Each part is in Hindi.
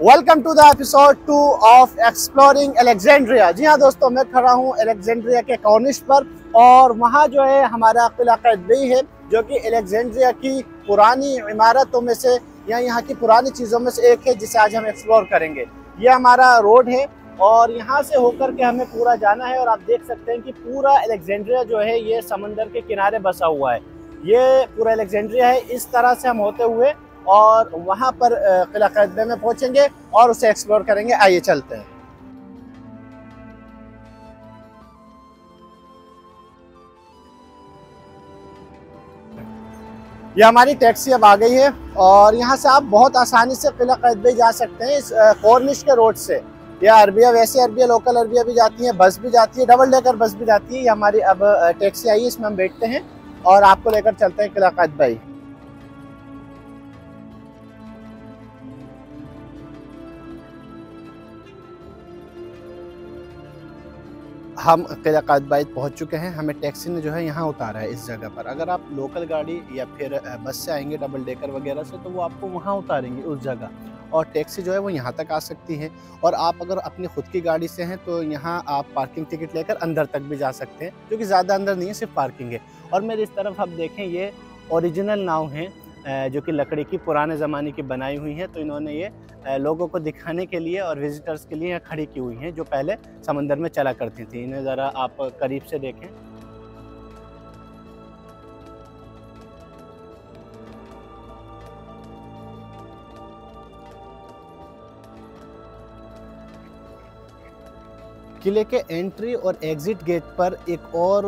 Welcome to the episode 2 of exploring Alexandria. जी हाँ दोस्तों, मैं खड़ा हूँ अलेक्जेंड्रिया के कॉर्निश पर और वहाँ जो है हमारा किला क़ाइतबई है, जो कि अलेक्जेंड्रिया की पुरानी इमारतों में से या यहाँ की पुरानी चीज़ों में से एक है, जिसे आज हम एक्सप्लोर करेंगे। ये हमारा रोड है और यहाँ से होकर के हमें पूरा जाना है और आप देख सकते हैं कि पूरा अलेक्जेंड्रिया जो है ये समंदर के किनारे बसा हुआ है। ये पूरा अलेक्जेंड्रिया है। इस तरह से हम होते हुए और वहाँ पर किला क़ाइतबई में पहुँचेंगे और उसे एक्सप्लोर करेंगे। आइए चलते हैं। ये हमारी टैक्सी अब आ गई है और यहाँ से आप बहुत आसानी से किला क़ाइतबई जा सकते हैं इस कॉर्निश के रोड से। या अरबिया, वैसे अरबिया, लोकल अरबिया भी जाती है, बस भी जाती है, डबल डेकर बस भी जाती है। ये हमारी अब टैक्सी आई है, इसमें हम बैठते हैं और आपको लेकर चलते हैं किला क़ाइतबई। हम किला क़ाइतबई पहुँच चुके हैं। हमें टैक्सी ने जो है यहाँ उतारा है इस जगह पर। अगर आप लोकल गाड़ी या फिर बस से आएंगे डबल डेकर वगैरह से, तो वो आपको वहाँ उतारेंगे उस जगह, और टैक्सी जो है वो यहाँ तक आ सकती है। और आप अगर अपनी खुद की गाड़ी से हैं तो यहाँ आप पार्किंग टिकट लेकर अंदर तक भी जा सकते हैं, जो कि ज़्यादा अंदर नहीं है, सिर्फ पार्किंग है। और मेरे इस तरफ आप देखें, ये ओरिजिनल नाव हैं जो कि लकड़ी की पुराने ज़माने की बनाई हुई हैं। तो इन्होंने ये लोगों को दिखाने के लिए और विजिटर्स के लिए यहाँ खड़ी की हुई हैं, जो पहले समंदर में चला करती थी। इन्हें ज़रा आप करीब से देखें। किले के एंट्री और एग्ज़िट गेट पर एक और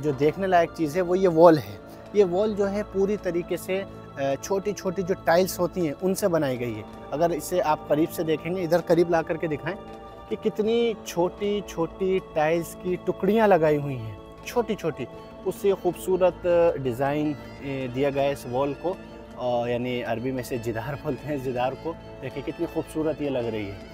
जो देखने लायक चीज़ है वो ये वॉल है। ये वॉल जो है पूरी तरीके से छोटी छोटी जो टाइल्स होती हैं उनसे बनाई गई है। अगर इसे आप करीब से देखेंगे, इधर करीब ला करके दिखाएं कि कितनी छोटी छोटी टाइल्स की टुकड़ियां लगाई हुई हैं, छोटी छोटी। उससे खूबसूरत डिज़ाइन दिया गया इस वॉल को, यानी अरबी में से जिदार बोलते हैं, जिदार को। देखिए कितनी खूबसूरत ये लग रही है।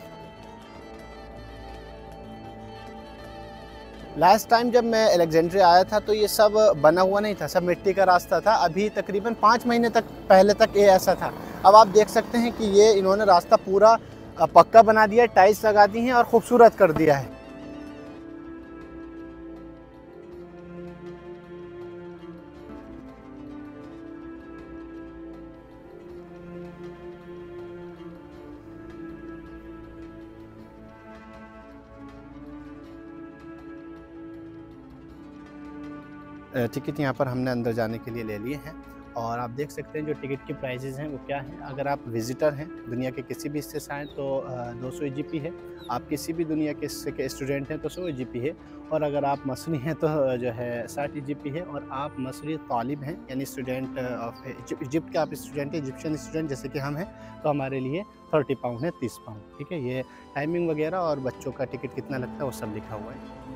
लास्ट टाइम जब मैं अलेक्जेंड्रिया आया था तो ये सब बना हुआ नहीं था, सब मिट्टी का रास्ता था। अभी तकरीबन 5 महीने तक पहले तक ये ऐसा था। अब आप देख सकते हैं कि ये इन्होंने रास्ता पूरा पक्का बना दिया है, टाइल्स लगा दी हैं और ख़ूबसूरत कर दिया है। टिकट यहाँ पर हमने अंदर जाने के लिए ले लिए हैं और आप देख सकते हैं जो टिकट की प्राइसेस हैं वो क्या हैं। अगर आप विज़िटर हैं, दुनिया के किसी भी हिस्से से आएँ, तो 200 ईजीपी है। आप किसी भी दुनिया के हिस्से के स्टूडेंट हैं तो 100 ईजीपी है। और अगर आप मसरी हैं तो जो है 60 ईजीपी है। और आप मसरी तालिब हैं, यानी स्टूडेंट ऑफ इजिप्ट के आप स्टूडेंट हैं, इजिप्शियन स्टूडेंट जैसे कि हम हैं, तो हमारे लिए 30 पाउंड है, 30 पाउंड। ठीक है, ये टाइमिंग वगैरह और बच्चों का टिकट कितना लगता है वो सब लिखा हुआ है।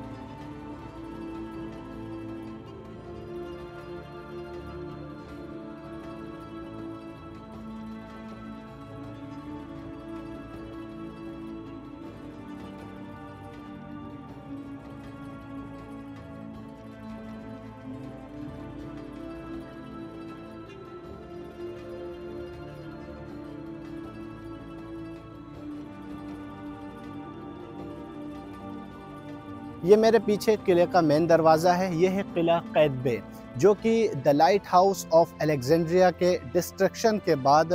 ये मेरे पीछे किले का मेन दरवाज़ा है। ये है किला क़ाइतबई, जो कि the light house of Alexandria के डिस्ट्रक्शन के बाद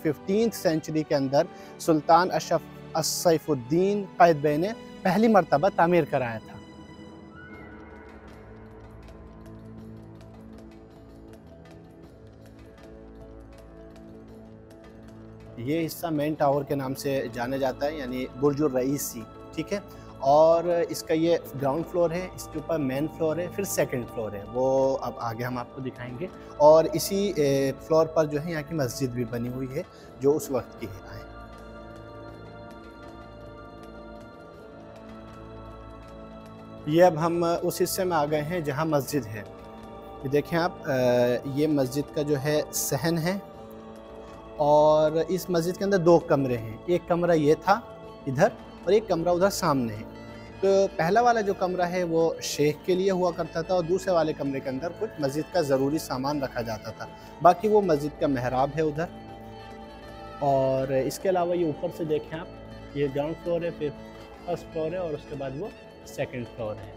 15th सेंचुरी के अंदर सुल्तान अशरफ सैफुद्दीन क़ाइतबई ने पहली मरतबा तामीर कराया था। ये हिस्सा मेन टावर के नाम से जाना जाता है, यानी बुर्जुर रईसी। ठीक है, और इसका ये ग्राउंड फ्लोर है, इसके ऊपर मेन फ्लोर है, फिर सेकंड फ्लोर है, वो अब आगे हम आपको दिखाएंगे। और इसी फ्लोर पर जो है यहाँ की मस्जिद भी बनी हुई है जो उस वक्त की है। ये अब हम उस हिस्से में आ गए हैं जहाँ मस्जिद है। ये देखें आप, ये मस्जिद का जो है सहन है और इस मस्जिद के अंदर 2 कमरे हैं। एक कमरा ये था इधर और एक कमरा उधर सामने है। तो पहला वाला जो कमरा है वो शेख के लिए हुआ करता था और दूसरे वाले कमरे के अंदर कुछ मस्जिद का ज़रूरी सामान रखा जाता था। बाकी वो मस्जिद का मेहराब है उधर। और इसके अलावा ये ऊपर से देखें आप, ये ग्राउंड फ्लोर है, फिर फर्स्ट फ्लोर है और उसके बाद वो सेकंड फ्लोर है।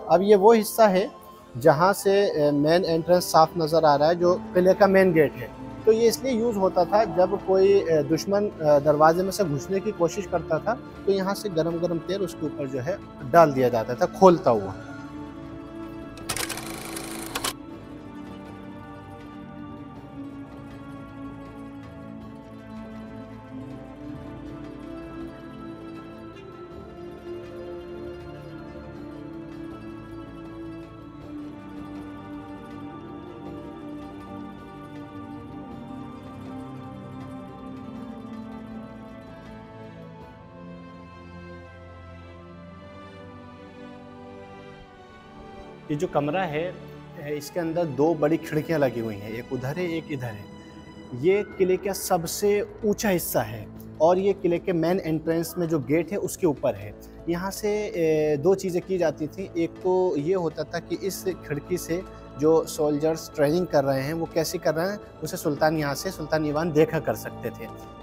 अब ये वो हिस्सा है जहाँ से मेन एंट्रेंस साफ नज़र आ रहा है, जो किले का मेन गेट है। तो ये इसलिए यूज़ होता था जब कोई दुश्मन दरवाजे में से घुसने की कोशिश करता था तो यहाँ से गरम गरम तेल उसके ऊपर जो है डाल दिया जाता था खोलता हुआ। ये जो कमरा है इसके अंदर 2 बड़ी खिड़कियां लगी हुई हैं, एक उधर है एक इधर है। ये किले का सबसे ऊंचा हिस्सा है और ये किले के मेन एंट्रेंस में जो गेट है उसके ऊपर है। यहाँ से 2 चीज़ें की जाती थी। एक तो ये होता था कि इस खिड़की से जो सोल्जर्स ट्रेनिंग कर रहे हैं वो कैसे कर रहे हैं उसे सुल्तान यहाँ से सुल्तान ईवान देखा कर सकते थे।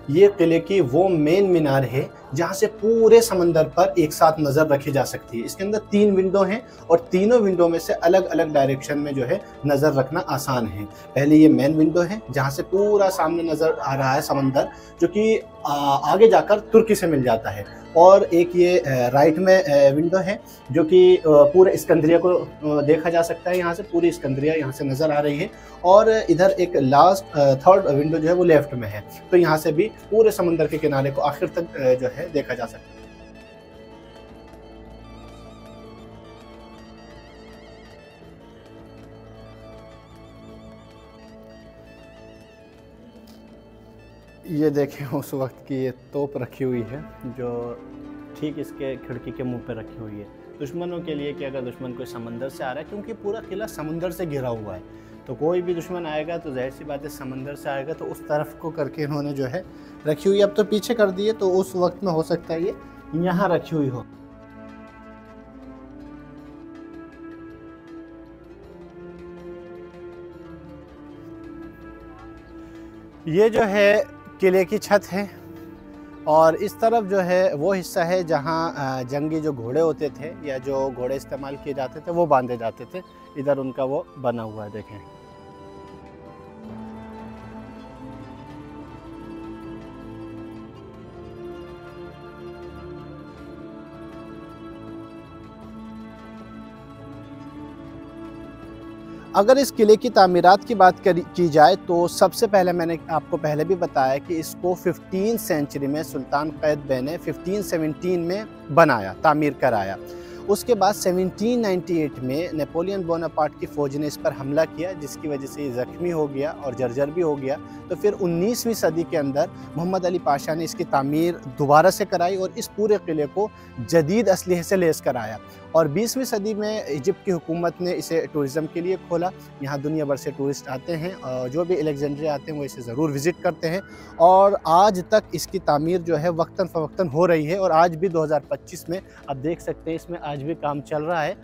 ये किले की वो मेन मीनार है जहाँ से पूरे समंदर पर एक साथ नज़र रखी जा सकती है। इसके अंदर 3 विंडो हैं और तीनों विंडो में से अलग अलग डायरेक्शन में जो है नज़र रखना आसान है। पहले ये मेन विंडो है जहाँ से पूरा सामने नज़र आ रहा है समंदर, जो कि आगे जाकर तुर्की से मिल जाता है। और एक ये राइट में विंडो है जो कि पूरे इस्कंदरिया को देखा जा सकता है। यहाँ से पूरी इस्कंदरिया यहाँ से नज़र आ रही है। और इधर एक लास्ट 3rd विंडो जो है वो लेफ्ट में है, तो यहाँ से भी पूरे समंदर के किनारे को आखिर तक जो है देखा जा सकता है। ये देखें उस वक्त की ये तोप रखी हुई है जो ठीक इसके खिड़की के मुंह पे रखी हुई है दुश्मनों के लिए कि अगर दुश्मन कोई समंदर से आ रहा है, क्योंकि पूरा किला समंदर से घिरा हुआ है, तो कोई भी दुश्मन आएगा तो जाहिर सी बात है समंदर से आएगा, तो उस तरफ को करके इन्होंने जो है रखी हुई। अब तो पीछे कर दिए, तो उस वक्त में हो सकता है ये यहाँ रखी हुई हो। ये जो है किले की छत है और इस तरफ जो है वो हिस्सा है जहाँ जंगी जो घोड़े होते थे या जो घोड़े इस्तेमाल किए जाते थे वो बांधे जाते थे। इधर उनका वो बना हुआ है, देखें। अगर इस किले की तामीरात की बात की जाए तो सबसे पहले मैंने आपको पहले भी बताया कि इसको 15th सेंचुरी में सुल्तान कैतबैन ने 1517 में बनाया, तामीर कराया। उसके बाद 1798 में नेपोलियन बोनापार्ट की फ़ौज ने इस पर हमला किया, जिसकी वजह से ये ज़ख्मी हो गया और जर्जर भी हो गया। तो फिर 19वीं सदी के अंदर मोहम्मद अली पाशा ने इसकी तामीर दोबारा से कराई और इस पूरे किले को जदीद असलहे से लैस कराया। और 20वीं सदी में इजिप्ट की हुकूमत ने इसे टूरिज़म के लिए खोला। यहाँ दुनिया भर से टूरिस्ट आते हैं और जो भी अलेक्जेंड्रिया आते हैं वो इसे ज़रूर विज़िट करते हैं। और आज तक इसकी तामीर जो है वक्तन फ़वक्तन हो रही है और आज भी 2025 में आप देख सकते हैं इसमें आज भी काम चल रहा है।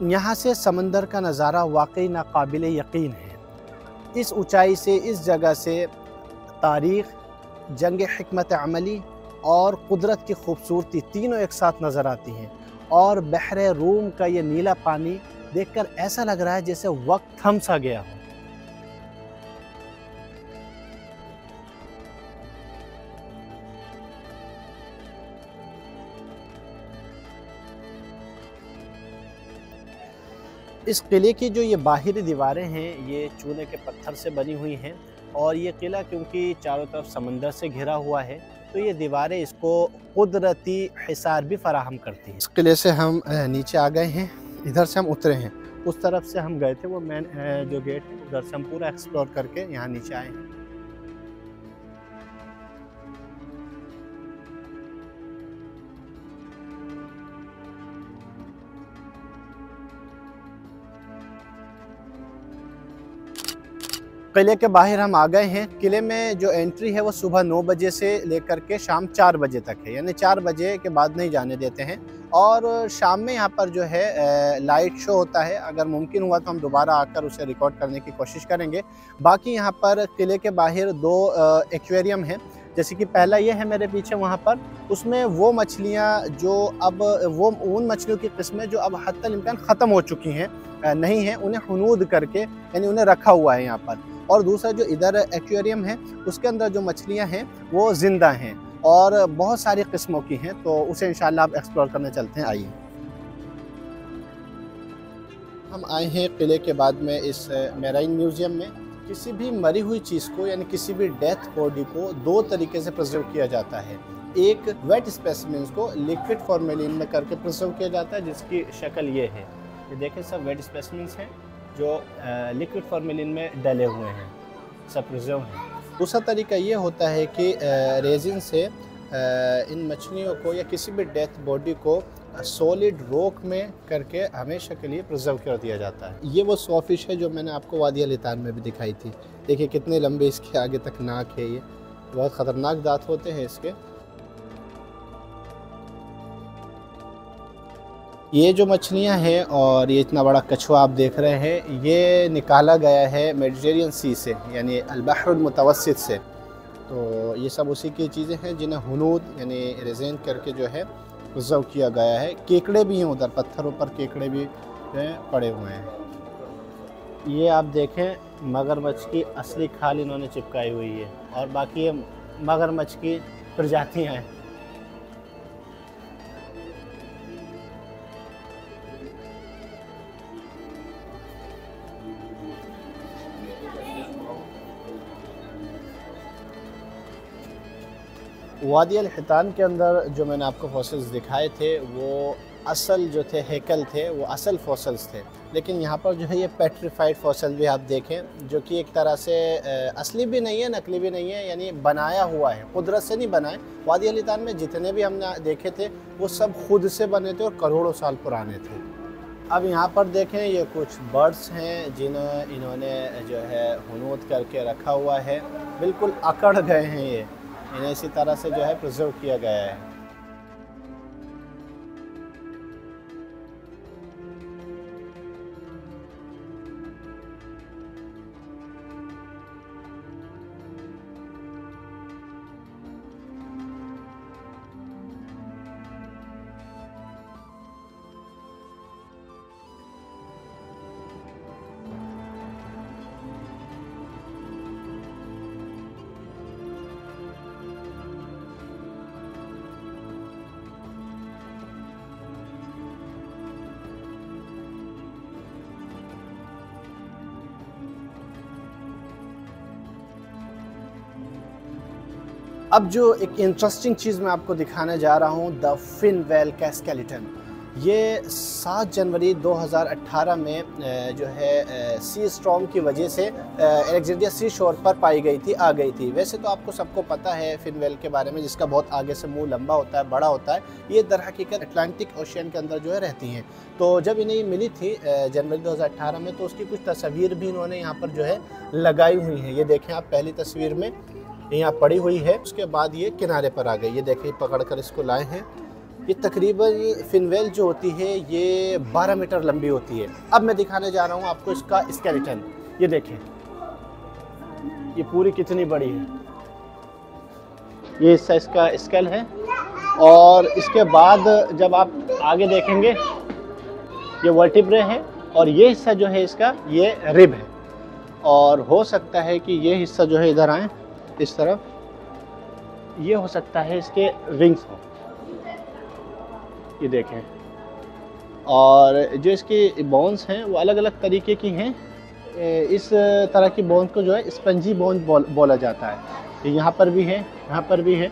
यहाँ से समंदर का नज़ारा वाकई नाकाबिल यकीन है। इस ऊंचाई से, इस जगह से तारीख़, जंग हिकमत अमली और कुदरत की खूबसूरती तीनों एक साथ नज़र आती हैं। और बहरे रूम का ये नीला पानी देखकर ऐसा लग रहा है जैसे वक्त थम सा गया हो। इस किले की जो ये बाहरी दीवारें हैं ये चूने के पत्थर से बनी हुई हैं और ये किला क्योंकि चारों तरफ समंदर से घिरा हुआ है तो ये दीवारें इसको कुदरती हिसार भी फराहम करती हैं। इस किले से हम नीचे आ गए हैं, इधर से हम उतरे हैं। उस तरफ से हम गए थे, वो मेन जो गेट है उधर से हम पूरा एक्सप्लोर करके यहाँ नीचे आए हैं। किले के बाहर हम आ गए हैं। किले में जो एंट्री है वो सुबह 9 बजे से लेकर के शाम 4 बजे तक है, यानी 4 बजे के बाद नहीं जाने देते हैं। और शाम में यहाँ पर जो है लाइट शो होता है, अगर मुमकिन हुआ तो हम दोबारा आकर उसे रिकॉर्ड करने की कोशिश करेंगे। बाकी यहाँ पर किले के बाहर 2 एक्वेरियम हैं, जैसे कि पहला ये है मेरे पीछे वहाँ पर, उसमें वो मछलियाँ जो अब वो उन मछलियों की किस्में जो अब हत्तल इम्कान ख़त्म हो चुकी हैं, नहीं हैं, उन्हें हुनूद करके यानी उन्हें रखा हुआ है यहाँ पर। और दूसरा जो इधर एक्वेरियम है उसके अंदर जो मछलियाँ हैं वो ज़िंदा हैं और बहुत सारी किस्मों की हैं, तो उसे इंशाल्लाह आप एक्सप्लोर करने चलते हैं। आइए, हम आए हैं किले के बाद में इस मेराइन म्यूज़ियम में। किसी भी मरी हुई चीज़ को यानी किसी भी डेथ बॉडी को 2 तरीके से प्रिजर्व किया जाता है। एक वेट स्पेसिमेंस को लिक्विड फॉर्मेलिन में करके प्रिजर्व किया जाता है, जिसकी शक्ल ये है। ये देखें, सब वेट स्पेसिमेंस हैं जो लिक्विड फॉर्मेलिन में डले हुए हैं, सब प्रिजर्व हैं। दूसरा तरीका ये होता है कि रेजिन से इन मछलियों को या किसी भी डेथ बॉडी को सॉलिड रॉक में करके हमेशा के लिए प्रिजर्व कर दिया जाता है। ये वो सॉफिश है जो मैंने आपको वादी अल-लितान में भी दिखाई थी। देखिए कितने लंबे इसके आगे तक नाक है, ये बहुत ख़तरनाक दांत होते हैं इसके। ये जो मछलियां हैं और ये इतना बड़ा कछुआ आप देख रहे हैं, ये निकाला गया है मेडिटेरियन सी से, यानी अल-बहरुल मुतवस्सित से। तो ये सब उसी की चीज़ें हैं जिन्हें हुनूद यानी रेज़ेन करके जो है प्रिजर्व किया गया है। केकड़े भी हैं उधर, पत्थरों पर केकड़े भी पड़े हुए हैं। ये आप देखें, मगरमच्छ की असली खाल इन्होंने चिपकाई हुई है और बाकी ये मगरमच्छ की प्रजातियाँ हैं। वादी अल-हितान के अंदर जो मैंने आपको फॉसिल्स दिखाए थे वो असल जो थे हैकल थे, वो असल फॉसिल्स थे। लेकिन यहाँ पर जो है ये पेट्रीफाइड फॉसिल भी आप देखें, जो कि एक तरह से असली भी नहीं है, नकली भी नहीं है, यानी बनाया हुआ है, कुदरत से नहीं बनाए। वादी अल-हितान में जितने भी हमने देखे थे वो सब खुद से बने थे और करोड़ों साल पुराने थे। अब यहाँ पर देखें, ये कुछ बर्ड्स हैं जिन्हें इन्होंने जो है हुनूद करके रखा हुआ है, बिल्कुल अकड़ गए हैं ये, इन्हें इसी तरह से जो है प्रिजर्व किया गया है। अब जो एक इंटरेस्टिंग चीज़ मैं आपको दिखाने जा रहा हूँ, द फिन व्हेल का स्केलेटन। ये 7 जनवरी 2018 में जो है सी स्टॉर्म की वजह से अलेक्जेंड्रिया सी शोर पर पाई गई थी, आ गई थी। वैसे तो आपको सबको पता है फिन व्हेल के बारे में, जिसका बहुत आगे से मुंह लंबा होता है, बड़ा होता है। ये दर हकीकत अटलांटिक ओशियन के अंदर जो है रहती हैं। तो जब इन्हें मिली थी जनवरी 2018 में, तो उसकी कुछ तस्वीर भी इन्होंने यहाँ पर जो है लगाई हुई हैं। ये देखें आप, पहली तस्वीर में यहाँ पड़ी हुई है, उसके बाद ये किनारे पर आ गई। ये देखिए पकड़ कर इसको लाए हैं। ये तकरीबन फिन व्हेल जो होती है ये 12 मीटर लंबी होती है। अब मैं दिखाने जा रहा हूँ आपको इसका स्केलेटन। ये देखें, ये पूरी कितनी बड़ी है। ये हिस्सा इसका स्केल है, और इसके बाद जब आप आगे देखेंगे ये वर्टिब्रे है, और ये हिस्सा जो है इसका ये रिब है। और हो सकता है कि ये हिस्सा जो है इधर आए इस तरफ, ये हो सकता है इसके विंग्स हो। ये देखें, और जो इसकी बोन्स हैं वो अलग अलग तरीके की हैं। इस तरह की बोन्स को जो है स्पंजी बोन बोला जाता है। यहाँ पर भी है, यहाँ पर भी है,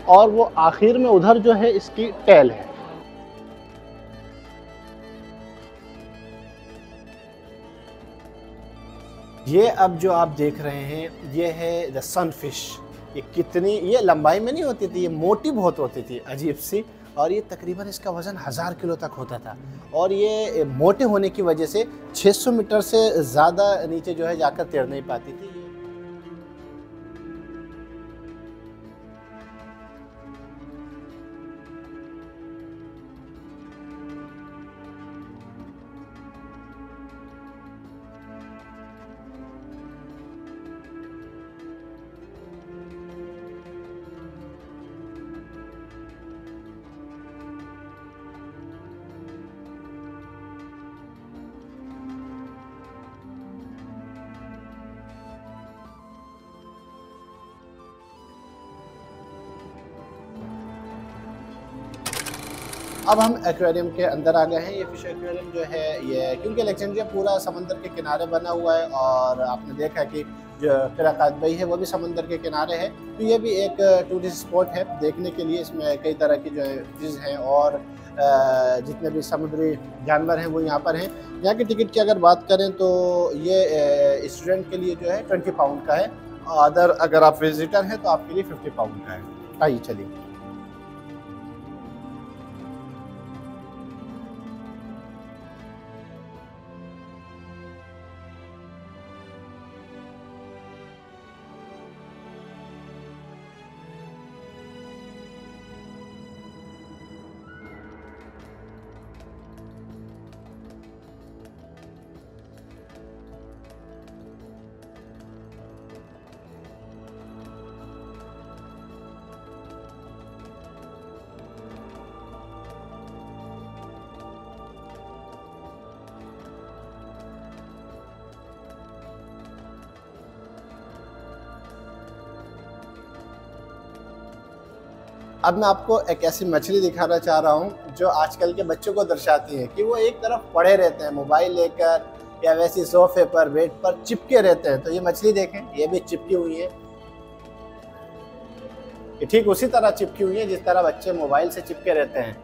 और वो आखिर में उधर जो है इसकी टेल है। ये अब जो आप देख रहे हैं ये है द सनफिश। ये कितनी, ये लंबाई में नहीं होती थी, ये मोटी बहुत होती थी, अजीब सी। और ये तकरीबन इसका वज़न 1000 किलो तक होता था। और ये मोटे होने की वजह से 600 मीटर से ज़्यादा नीचे जो है जाकर तैर नहीं पाती थी। अब हम एक्वेरियम के अंदर आ गए हैं। ये फिश एक्वेरियम जो है ये, क्योंकि अलेक्जेंड्रिया पूरा समंदर के किनारे बना हुआ है, और आपने देखा कि जो क़िला क़ाइतबाई है वो भी समंदर के किनारे है, तो ये भी एक टूरिस्ट स्पॉट है देखने के लिए। इसमें कई तरह की जो है फिश हैं, और जितने भी समुद्री जानवर हैं वो यहाँ पर हैं। यहाँ की टिकट की अगर बात करें तो ये स्टूडेंट के लिए जो है 20 पाउंड का है, अगर आप विजिटर हैं तो आपके लिए 50 पाउंड का है। आइए चलिए। अब मैं आपको एक ऐसी मछली दिखाना चाह रहा हूँ जो आजकल के बच्चों को दर्शाती है कि वो एक तरफ पड़े रहते हैं मोबाइल लेकर, या वैसे सोफे पर, बेड पर चिपके रहते हैं। तो ये मछली देखें, ये भी चिपकी हुई है। ये ठीक उसी तरह चिपकी हुई है जिस तरह बच्चे मोबाइल से चिपके रहते हैं।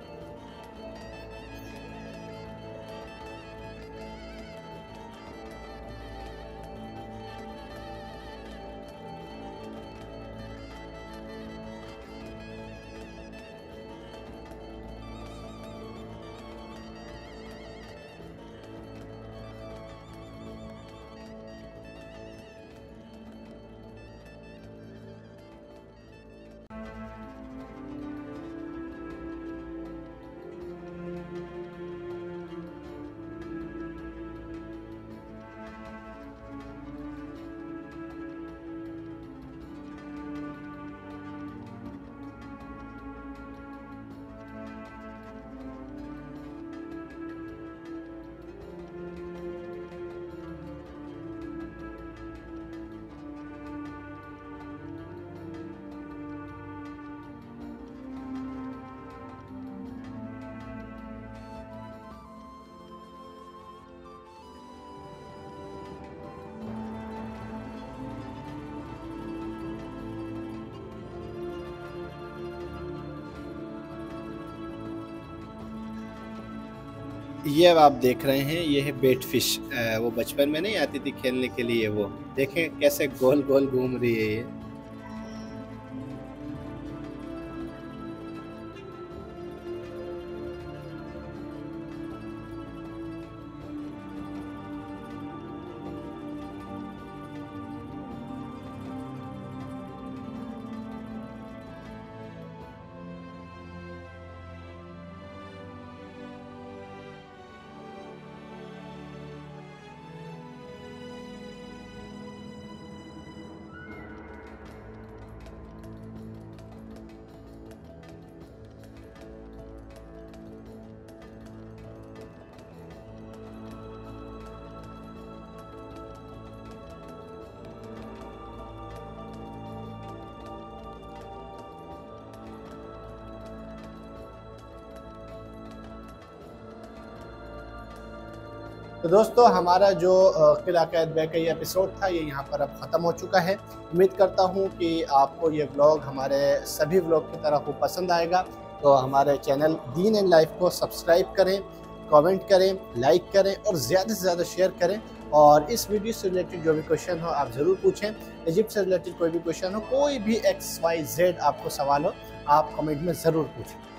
ये अब आप देख रहे हैं, ये है बेट फिश। वो बचपन में नहीं आती थी खेलने के लिए, वो देखें कैसे गोल गोल घूम रही है ये। तो दोस्तों, हमारा जो किला कैतबे का ये एपिसोड था, ये यहाँ पर अब ख़त्म हो चुका है। उम्मीद करता हूँ कि आपको ये व्लॉग हमारे सभी व्लॉग की तरह खूब पसंद आएगा। तो हमारे चैनल दीन एंड लाइफ को सब्सक्राइब करें, कमेंट करें, लाइक करें और ज़्यादा से ज़्यादा शेयर करें। और इस वीडियो से रिलेटेड जो भी क्वेश्चन हो आप ज़रूर पूछें। इजिप्ट से रिलेटेड कोई भी क्वेश्चन हो, कोई भी XYZ आपको सवाल हो, आप कमेंट में ज़रूर पूछें।